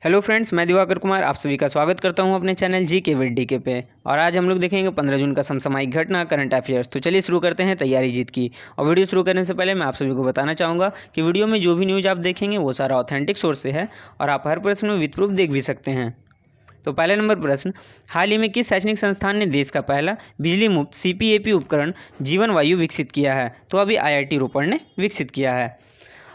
Hello friends, मैं दिवाकर कुमार आप सभी का स्वागत करता हूं अपने चैनल जी के विद डी के पे। और आज हम लोग देखेंगे 15 जून का समसामयिक घटना करंट अफेयर्स। तो चलिए शुरू करते हैं तैयारी जीत की। और वीडियो शुरू करने से पहले मैं आप सभी को बताना चाहूँगा कि वीडियो में जो भी न्यूज़ आप देखेंगे वो सारा ऑथेंटिक सोर्स से है और आप हर प्रश्न में विद प्रूफ देख भी सकते हैं। तो पहला नंबर प्रश्न, हाल ही में किस शैक्षणिक संस्थान ने देश का पहला बिजली मुक्त CPAP उपकरण जीवन वायु विकसित किया है? तो अभी IIT रोपड़ ने विकसित किया है।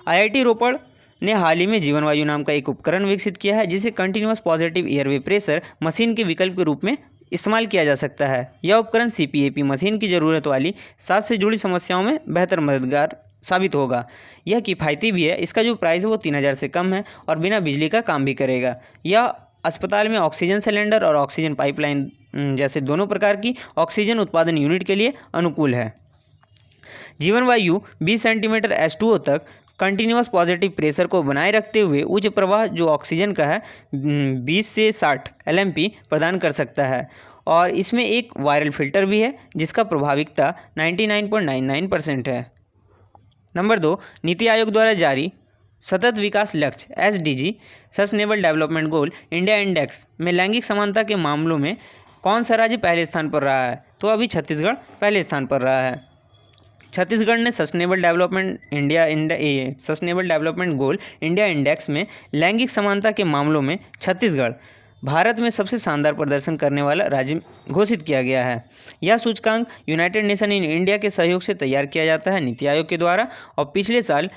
IIT रोपड़ ने हाल ही में जीवन वायु नाम का एक उपकरण विकसित किया है जिसे continuous positive airway pressure machine के विकल्प के रूप में इस्तेमाल किया जा सकता है। यह उपकरण CPAP मशीन की ज़रूरत वाली सांस से जुड़ी समस्याओं में बेहतर मददगार साबित होगा। यह किफ़ायती भी है। इसका जो प्राइस है वो 3000 से कम है और बिना बिजली का काम भी करेगा। यह अस्पताल में ऑक्सीजन सिलेंडर और ऑक्सीजन पाइपलाइन जैसे दोनों प्रकार की ऑक्सीजन उत्पादन यूनिट के लिए अनुकूल है। जीवन वायु 20 सेंटीमीटर H2O तक कंटिन्यूअस पॉजिटिव प्रेशर को बनाए रखते हुए उच्च प्रवाह जो ऑक्सीजन का है 20 से 60 LMP प्रदान कर सकता है। और इसमें एक वायरल फिल्टर भी है जिसका प्रभाविकता 99.99% है। नंबर 2, नीति आयोग द्वारा जारी सतत विकास लक्ष्य SDG sustainable development goal India index में लैंगिक समानता के मामलों में कौन सा राज्य पहले स्थान पर रहा है? तो अभी छत्तीसगढ़ पहले स्थान पर रहा है। छत्तीसगढ़ ने sustainable development goal India index में लैंगिक समानता के मामलों में छत्तीसगढ़ भारत में सबसे शानदार प्रदर्शन करने वाला राज्य घोषित किया गया है। यह सूचकांक यूनाइटेड नेशन इन इंडिया के सहयोग से तैयार किया जाता है नीति आयोग के द्वारा। और पिछले साल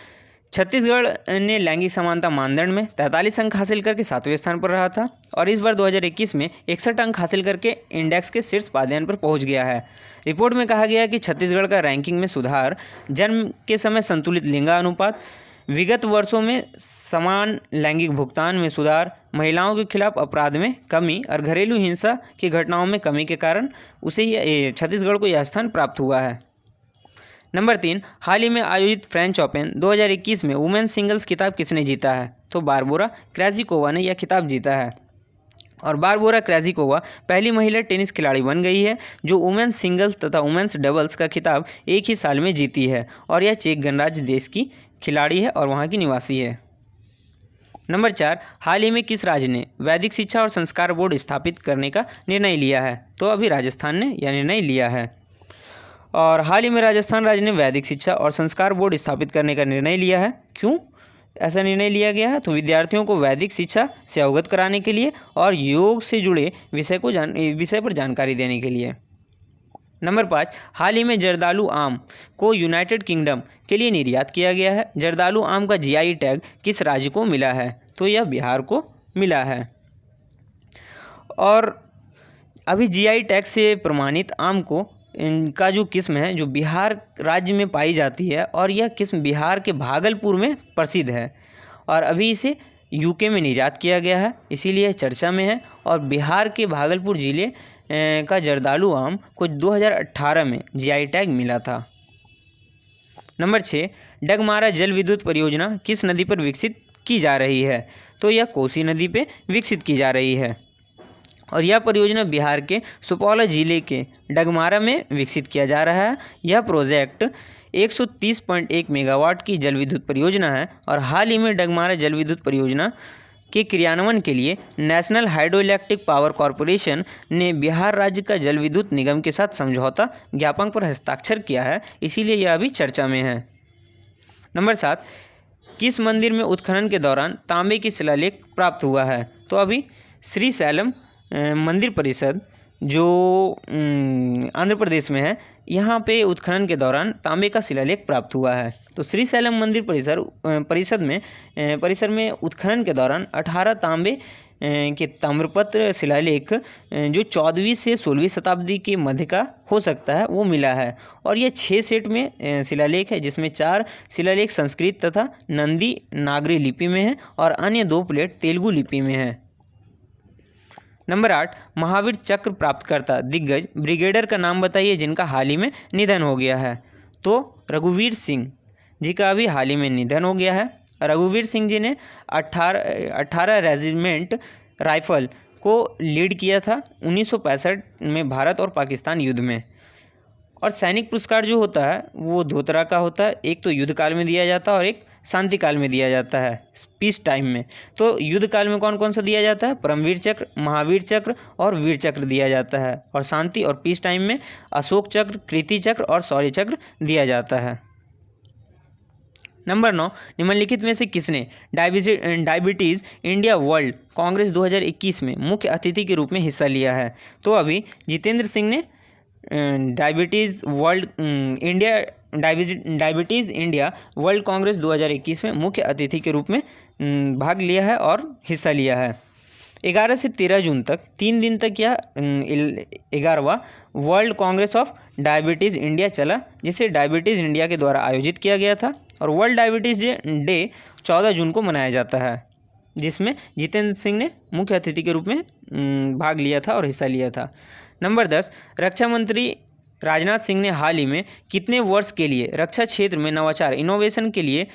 छत्तीसगढ़ ने लैंगिक समानता मानदंड में 43 अंक हासिल करके 7वें स्थान पर रहा था और इस बार 2021 में 61 अंक हासिल करके इंडेक्स के शीर्ष पायदान पर पहुंच गया है। रिपोर्ट में कहा गया है कि छत्तीसगढ़ का रैंकिंग में सुधार, जन्म के समय संतुलित लिंगानुपात, विगत वर्षों में समान लैंगिक भुगतान में सुधार, महिलाओं के खिलाफ अपराध में कमी और घरेलू हिंसा की घटनाओं में कमी के कारण उसे छत्तीसगढ़ को यह स्थान प्राप्त हुआ है। नंबर 3, हाल ही में आयोजित फ्रेंच ओपन 2021 में वुमेन्स सिंगल्स खिताब किसने जीता है? तो बारबोरा क्रेजिकोवा ने यह खिताब जीता है। और बारबोरा क्रेजिकोवा पहली महिला टेनिस खिलाड़ी बन गई है जो वुमेन्स सिंगल्स तथा वुमेन्स डबल्स का खिताब एक ही साल में जीती है। और यह चेक गणराज्य देश की खिलाड़ी है और वहाँ की निवासी है। नंबर 4, हाल ही में किस राज्य ने वैदिक शिक्षा और संस्कार बोर्ड स्थापित करने का निर्णय लिया है? तो अभी राजस्थान ने यह निर्णय लिया है। और हाल ही में राजस्थान राज्य ने वैदिक शिक्षा और संस्कार बोर्ड स्थापित करने का निर्णय लिया है। क्यों ऐसा निर्णय लिया गया है? तो विद्यार्थियों को वैदिक शिक्षा से अवगत कराने के लिए और योग से जुड़े विषय पर जानकारी देने के लिए। नंबर 5, हाल ही में जर्दालू आम को यूनाइटेड किंगडम के लिए निर्यात किया गया है। जर्दालू आम का GI टैग किस राज्य को मिला है? तो यह बिहार को मिला है। और अभी GI टैग से प्रमाणित आम को इनका जो किस्म है जो बिहार राज्य में पाई जाती है और यह किस्म बिहार के भागलपुर में प्रसिद्ध है और अभी इसे UK में निर्यात किया गया है, इसीलिए चर्चा में है। और बिहार के भागलपुर जिले का जर्दालू आम को 2018 में GI टैग मिला था। नंबर 6, डगमारा जल विद्युत परियोजना किस नदी पर विकसित की जा रही है? तो यह कोसी नदी पर विकसित की जा रही है और यह परियोजना बिहार के सुपौल जिले के डगमारा में विकसित किया जा रहा है। यह प्रोजेक्ट 130.1 मेगावाट की जल विद्युत परियोजना है और हाल ही में डगमारा जल विद्युत परियोजना के क्रियान्वयन के लिए national hydro electric power corporation ने बिहार राज्य का जल विद्युत निगम के साथ समझौता ज्ञापन पर हस्ताक्षर किया है, इसीलिए यह अभी चर्चा में है। नंबर 7, किस मंदिर में उत्खनन के दौरान तांबे की शिलालेख प्राप्त हुआ है? तो अभी श्री शैलम मंदिर परिषद जो आंध्र प्रदेश में है, यहाँ पे उत्खनन के दौरान तांबे का शिलालेख प्राप्त हुआ है। तो श्री शैलम मंदिर परिसर में उत्खनन के दौरान 18 तांबे के ताम्रपत्र शिलालेख जो 14वीं से 16वीं शताब्दी के मध्य का हो सकता है वो मिला है। और ये 6 सेट में शिलालेख है जिसमें 4 शिलालेख संस्कृत तथा नंदी नागरी लिपि में है और अन्य 2 प्लेट तेलुगु लिपि में है। नंबर 8, महावीर चक्र प्राप्तकर्ता दिग्गज ब्रिगेडियर का नाम बताइए जिनका हाल ही में निधन हो गया है? तो रघुवीर सिंह जी का अभी हाल ही में निधन हो गया है। रघुवीर सिंह जी ने 18 रेजिमेंट राइफल को लीड किया था 1965 में भारत और पाकिस्तान युद्ध में। और सैनिक पुरस्कार जो होता है वो 2 तरह का होता है, एक तो युद्ध काल में दिया जाता है और एक शांति काल में दिया जाता है, पीस टाइम में। तो युद्ध काल में कौन कौन सा दिया जाता है? परमवीर चक्र, महावीर चक्र और वीर चक्र दिया जाता है। और शांति और पीस टाइम में अशोक चक्र, कीर्ति चक्र और शौर्य चक्र दिया जाता है। नंबर 9, निम्नलिखित में से किसने डायबिटीज़ इंडिया वर्ल्ड कांग्रेस 2021 में मुख्य अतिथि के रूप में हिस्सा लिया है? तो अभी जितेंद्र सिंह ने डायबिटीज़ इंडिया वर्ल्ड कांग्रेस 2021 में मुख्य अतिथि के रूप में भाग लिया है और हिस्सा लिया है। 11 से 13 जून तक 3 दिन तक यह 11वां world congress of diabetes India चला, जिसे डायबिटीज़ इंडिया के द्वारा आयोजित किया गया था। और वर्ल्ड डायबिटीज़ डे 14 जून को मनाया जाता है, जिसमें जितेंद्र सिंह ने मुख्य अतिथि के रूप में भाग लिया था और हिस्सा लिया था। नंबर 10, रक्षा मंत्री राजनाथ सिंह ने हाल ही में कितने वर्ष के लिए रक्षा क्षेत्र में नवाचार इनोवेशन के लिए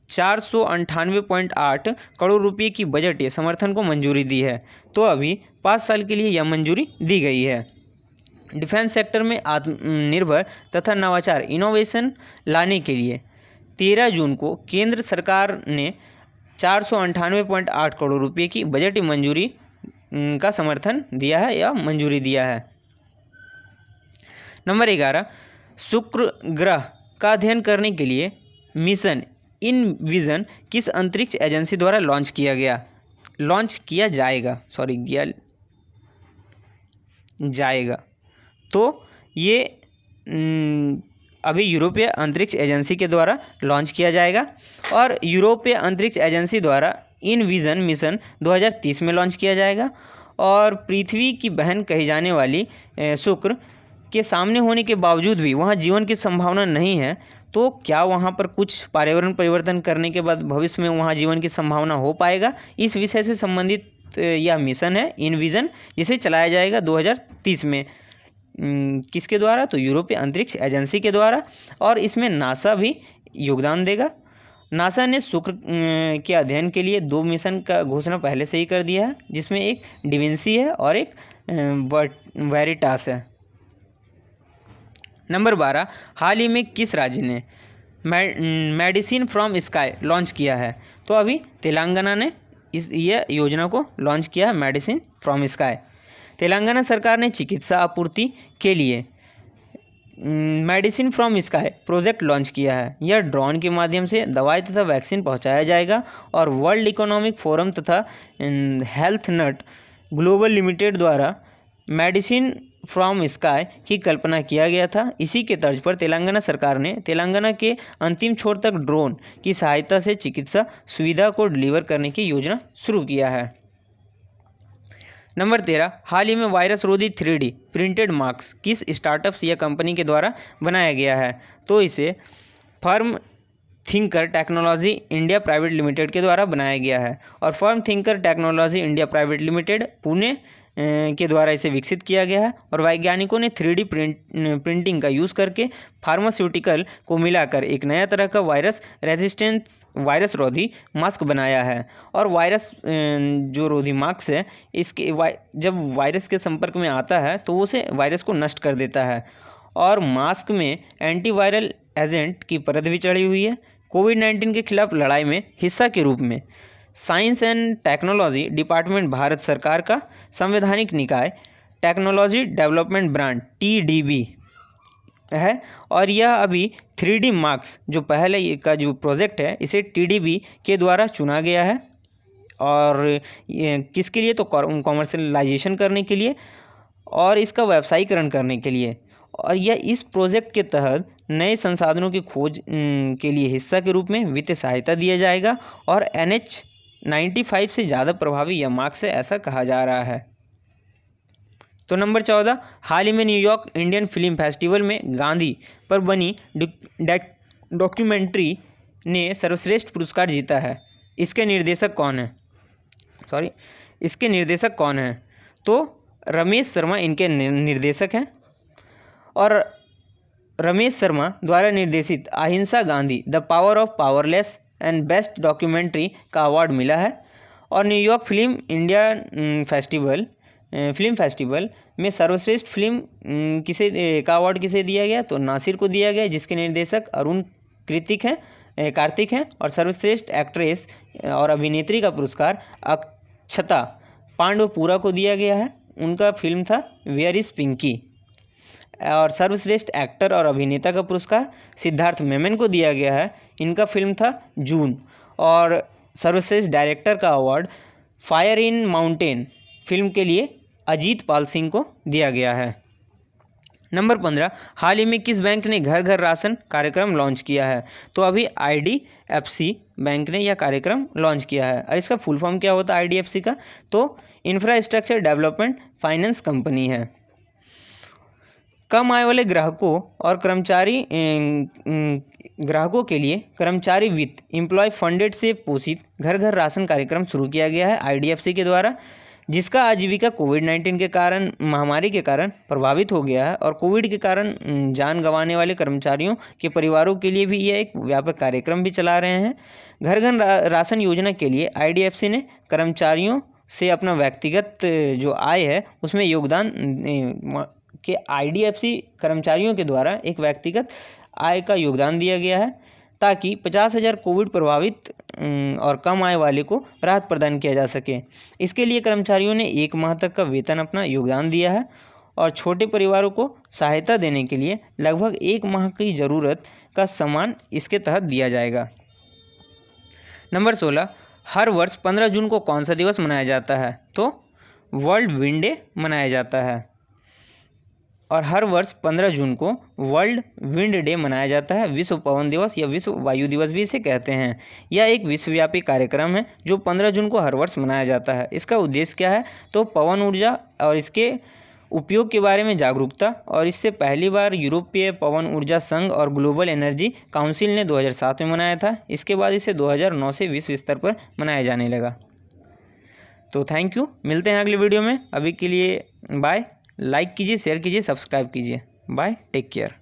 498.8 करोड़ रुपये की बजटीय समर्थन को मंजूरी दी है? तो अभी 5 साल के लिए यह मंजूरी दी गई है। डिफेंस सेक्टर में आत्मनिर्भर तथा नवाचार इनोवेशन लाने के लिए 13 जून को केंद्र सरकार ने 498.8 करोड़ रुपये की बजटीय मंजूरी का समर्थन दिया है या मंजूरी दिया है। नंबर 11, शुक्र ग्रह का अध्ययन करने के लिए मिशन इनविजन किस अंतरिक्ष एजेंसी द्वारा लॉन्च किया जाएगा? तो ये अभी यूरोपीय अंतरिक्ष एजेंसी के द्वारा लॉन्च किया जाएगा। और यूरोपीय अंतरिक्ष एजेंसी द्वारा इनविजन मिशन 2030 में लॉन्च किया जाएगा। और पृथ्वी की बहन कही जाने वाली शुक्र के सामने होने के बावजूद भी वहाँ जीवन की संभावना नहीं है, तो क्या वहाँ पर कुछ पर्यावरण परिवर्तन करने के बाद भविष्य में वहाँ जीवन की संभावना हो पाएगा? इस विषय से संबंधित यह मिशन है इनविजन, जिसे चलाया जाएगा 2030 में। किसके द्वारा? तो यूरोपीय अंतरिक्ष एजेंसी के द्वारा। और इसमें नासा भी योगदान देगा। नासा ने शुक्र के अध्ययन के लिए 2 मिशन का घोषणा पहले से ही कर दिया है, जिसमें एक डिविंसी है और एक वेरिटास है। नंबर 12, हाल ही में किस राज्य ने मेडिसिन फ्रॉम स्काई लॉन्च किया है? तो अभी तेलंगाना ने यह योजना को लॉन्च किया है, मेडिसिन फ्रॉम स्काई। तेलंगाना सरकार ने चिकित्सा आपूर्ति के लिए medicine from sky project launch किया है। यह ड्रोन के माध्यम से दवाई तथा वैक्सीन पहुंचाया जाएगा और वर्ल्ड इकोनॉमिक फोरम तथा हेल्थ नट ग्लोबल लिमिटेड द्वारा मेडिसिन फ्रॉम स्काई की कल्पना किया गया था। इसी के तर्ज पर तेलंगाना सरकार ने तेलंगाना के अंतिम छोर तक ड्रोन की सहायता से चिकित्सा सुविधा को डिलीवर करने की योजना शुरू किया है। नंबर 13, हाल ही में वायरस रोधी 3D प्रिंटेड मास्क किस स्टार्टअप या कंपनी के द्वारा बनाया गया है? तो इसे firm thinker technology India private limited के द्वारा बनाया गया है। और firm thinker technology India private limited Pune के द्वारा इसे विकसित किया गया है। और वैज्ञानिकों ने 3D प्रिंटिंग का यूज़ करके फार्मास्यूटिकल को मिलाकर एक नया तरह का वायरस रोधी मास्क बनाया है। और वायरस जो रोधी मास्क है, इसके जब वायरस के संपर्क में आता है तो उसे वायरस को नष्ट कर देता है। और मास्क में एंटीवायरल एजेंट की परत भी चढ़ी हुई है। कोविड-19 के खिलाफ लड़ाई में हिस्सा के रूप में science and technology department Bharat सरकार का संवैधानिक निकाय टेक्नोलॉजी डेवलपमेंट ब्रांड TDB है। और यह अभी 3D मास्क जो पहले का जो प्रोजेक्ट है, इसे TDB के द्वारा चुना गया है। और किसके लिए? तो कॉमर्शलाइजेशन करने के लिए और इसका व्यवसायीकरण करने के लिए। और यह इस प्रोजेक्ट के तहत नए संसाधनों की खोज के लिए हिस्सा के रूप में वित्तीय सहायता दिया जाएगा। और NH95 से ज़्यादा प्रभावी यह मास्क है, ऐसा कहा जा रहा है। तो नंबर 14, हाल ही में न्यूयॉर्क इंडियन फिल्म फेस्टिवल में गांधी पर बनी डॉक्यूमेंट्री ने सर्वश्रेष्ठ पुरस्कार जीता है। इसके निर्देशक कौन हैं? तो रमेश शर्मा इनके निर्देशक हैं। और रमेश शर्मा द्वारा निर्देशित अहिंसा Gandhi the power of powerless and best documentary का अवार्ड मिला है। और न्यूयॉर्क फिल्म फेस्टिवल में सर्वश्रेष्ठ फिल्म का अवार्ड किसे दिया गया? तो नासिर को दिया गया, जिसके निर्देशक अरुण कृतिक हैं, कार्तिक हैं। और सर्वश्रेष्ठ एक्ट्रेस और अभिनेत्री का पुरस्कार अक्षता पांडवपुरा को दिया गया है। उनका फिल्म था वेयर इज़ पिंकी। और सर्वश्रेष्ठ एक्टर और अभिनेता का पुरस्कार सिद्धार्थ मेनन को दिया गया है। इनका फिल्म था जून। और सर्वश्रेष्ठ डायरेक्टर का award fire in mountain film के लिए अजीत पाल सिंह को दिया गया है। नंबर 15, हाल ही में किस बैंक ने घर घर राशन कार्यक्रम लॉन्च किया है? तो अभी IDFC बैंक ने यह कार्यक्रम लॉन्च किया है। और इसका फुल फॉर्म क्या होता है IDFC का? तो इंफ्रास्ट्रक्चर डेवलपमेंट फाइनेंस कंपनी है। कम आय वाले ग्राहकों के लिए कर्मचारी वित्त एम्प्लॉय फंडेड से पोषित घर घर राशन कार्यक्रम शुरू किया गया है IDFC के द्वारा, जिसका आजीविका कोविड-19 के कारण महामारी के कारण प्रभावित हो गया है। और कोविड के कारण जान गंवाने वाले कर्मचारियों के परिवारों के लिए भी यह एक व्यापक कार्यक्रम भी चला रहे हैं। घर घर राशन योजना के लिए IDFC ने कर्मचारियों से अपना व्यक्तिगत जो आय है उसमें योगदान के IDFC कर्मचारियों के द्वारा एक व्यक्तिगत आय का योगदान दिया गया है, ताकि 50,000 कोविड प्रभावित और कम आय वाले को राहत प्रदान किया जा सके। इसके लिए कर्मचारियों ने 1 माह तक का वेतन अपना योगदान दिया है। और छोटे परिवारों को सहायता देने के लिए लगभग 1 माह की ज़रूरत का सामान इसके तहत दिया जाएगा। नंबर 16, हर वर्ष 15 जून को कौन सा दिवस मनाया जाता है? तो वर्ल्ड विंड डे मनाया जाता है। और हर वर्ष 15 जून को वर्ल्ड विंड डे मनाया जाता है। विश्व पवन दिवस या विश्व वायु दिवस भी इसे कहते हैं। यह एक विश्वव्यापी कार्यक्रम है जो 15 जून को हर वर्ष मनाया जाता है। इसका उद्देश्य क्या है? तो पवन ऊर्जा और इसके उपयोग के बारे में जागरूकता। और इससे पहली बार यूरोपीय पवन ऊर्जा संघ और ग्लोबल एनर्जी काउंसिल ने 2007 में मनाया था। इसके बाद इसे 2009 से विश्व स्तर पर मनाया जाने लगा। तो थैंक यू, मिलते हैं अगले वीडियो में। अभी के लिए बाय। लाइक कीजिए, शेयर कीजिए, सब्सक्राइब कीजिए। Bye, take care.